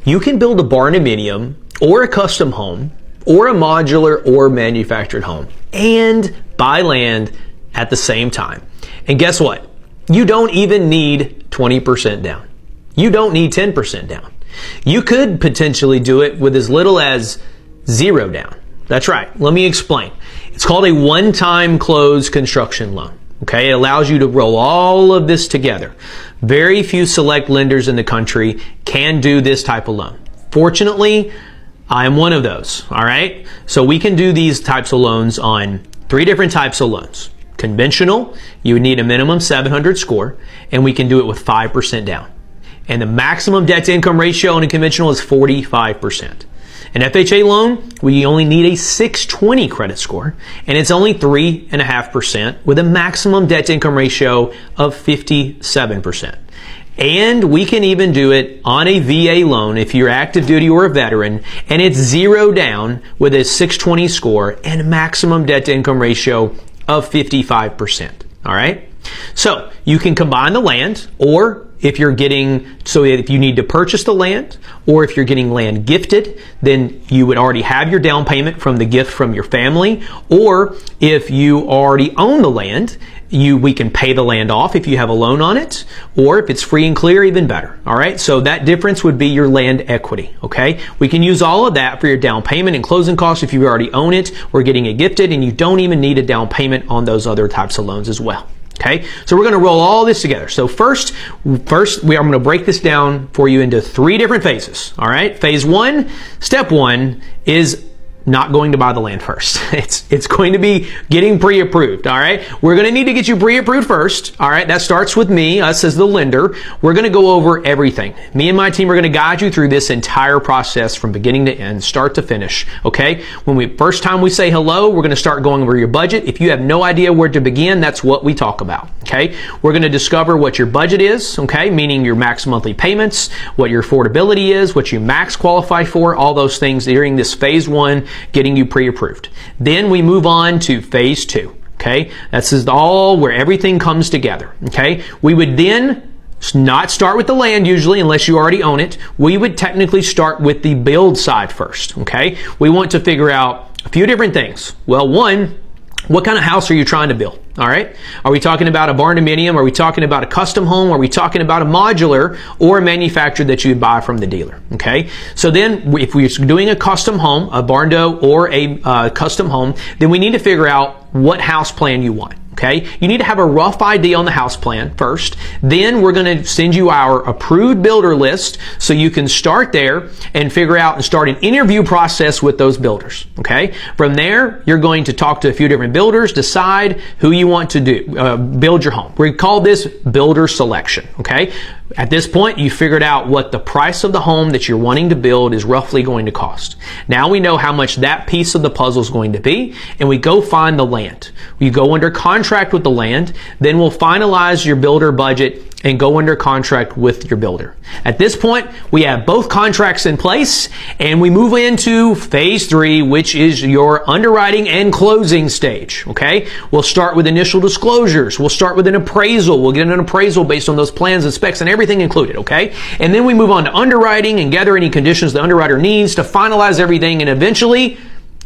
you can build a barndominium or a custom home or a modular or manufactured home and buy land at the same time. And guess what? You don't even need 20% down. You don't need 10% down. You could potentially do it with as little as 0 down. That's right. Let me explain. It's called a one-time close construction loan. Okay, it allows you to roll all of this together. Very few select lenders in the country can do this type of loan. Fortunately, I'm one of those, all right? So we can do these types of loans on 3 different types of loans. Conventional, you would need a minimum 700 score, and we can do it with 5% down. And the maximum debt to income ratio on a conventional is 45%. An FHA loan, we only need a 620 credit score, and it's only 3.5% with a maximum debt to income ratio of 57%. And we can even do it on a VA loan if you're active duty or a veteran, and it's 0 down with a 620 score and a maximum debt to income ratio of 55%. All right? So you can combine the land, or if you need to purchase the land, or if you're getting land gifted, then you would already have your down payment from the gift from your family. Or if you already own the land, we can pay the land off if you have a loan on it, or if it's free and clear, even better. All right. So that difference would be your land equity. Okay. We can use all of that for your down payment and closing costs if you already own it or getting it gifted, and you don't even need a down payment on those other types of loans as well. Okay, so we're going to roll all this together. So first I'm going to break this down for you into 3 different phases. All right, phase 1, step 1 is not going to buy the land first. It's going to be getting pre-approved. All right, we're going to need to get you pre-approved first. All right, that starts with me, us as the lender. We're going to go over everything. Me and my team are going to guide you through this entire process from beginning to end, start to finish. Okay, first time we say hello, we're going to start going over your budget. If you have no idea where to begin, that's what we talk about. Okay, we're going to discover what your budget is. Okay, meaning your max monthly payments, what your affordability is, what you max qualify for, all those things during this phase 1. Getting you pre-approved. Then we move on to phase 2. Okay, this is all where everything comes together. Okay, we would then not start with the land usually unless you already own it. We would technically start with the build side first. Okay, we want to figure out a few different things. Well, one, what kind of house are you trying to build? All right. Are we talking about a barndominium? Are we talking about a custom home? Are we talking about a modular or a manufactured that you buy from the dealer? Okay. So then if we're doing a custom home, a barndo or a custom home, then we need to figure out what house plan you want. Okay, you need to have a rough idea on the house plan first. Then we're going to send you our approved builder list so you can start there and figure out and start an interview process with those builders. Okay, from there you're going to talk to a few different builders, decide who you want to build your home. We call this builder selection. Okay, at this point you figured out what the price of the home that you're wanting to build is roughly going to cost. Now we know how much that piece of the puzzle is going to be, and we go find the land. We go under contract with the land, then we'll finalize your builder budget and go under contract with your builder. At this point, we have both contracts in place, and we move into phase 3, which is your underwriting and closing stage. Okay, we'll start with initial disclosures. We'll start with an appraisal. We'll get an appraisal based on those plans and specs and everything included. Okay, and then we move on to underwriting and gather any conditions the underwriter needs to finalize everything, and eventually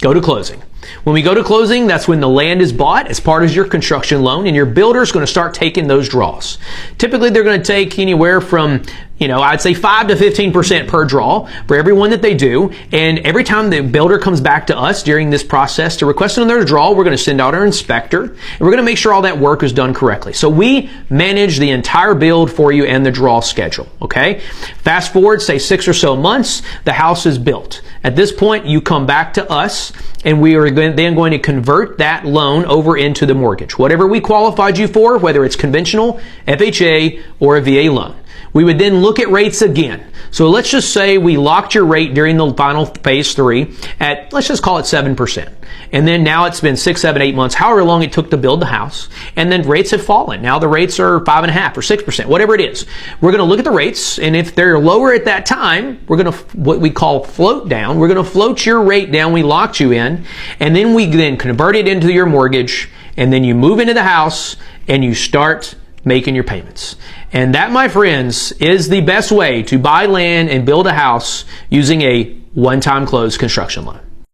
go to closing. When we go to closing, that's when the land is bought as part of your construction loan, and your builder is going to start taking those draws. Typically, they're going to take anywhere from, I'd say 5 to 15% per draw for every one that they do. And every time the builder comes back to us during this process to request another draw, we're going to send out our inspector, and we're going to make sure all that work is done correctly. So we manage the entire build for you and the draw schedule. Okay. Fast forward, say 6 or so months, the house is built. At this point, you come back to us, and we are then going to convert that loan over into the mortgage. Whatever we qualified you for, whether it's conventional, FHA, or a VA loan. We would then look at rates again. So let's just say we locked your rate during the final phase 3 at, let's just call it 7%. And then now it's been 6, 7, 8 months, however long it took to build the house. And then rates have fallen. Now the rates are 5.5% or 6%, whatever it is. We're going to look at the rates, and if they're lower at that time, we're going to, what we call float down. We're going to float your rate down we locked you in, and then we then convert it into your mortgage, and then you move into the house and you start making your payments. And that, my friends, is the best way to buy land and build a house using a one-time close construction loan.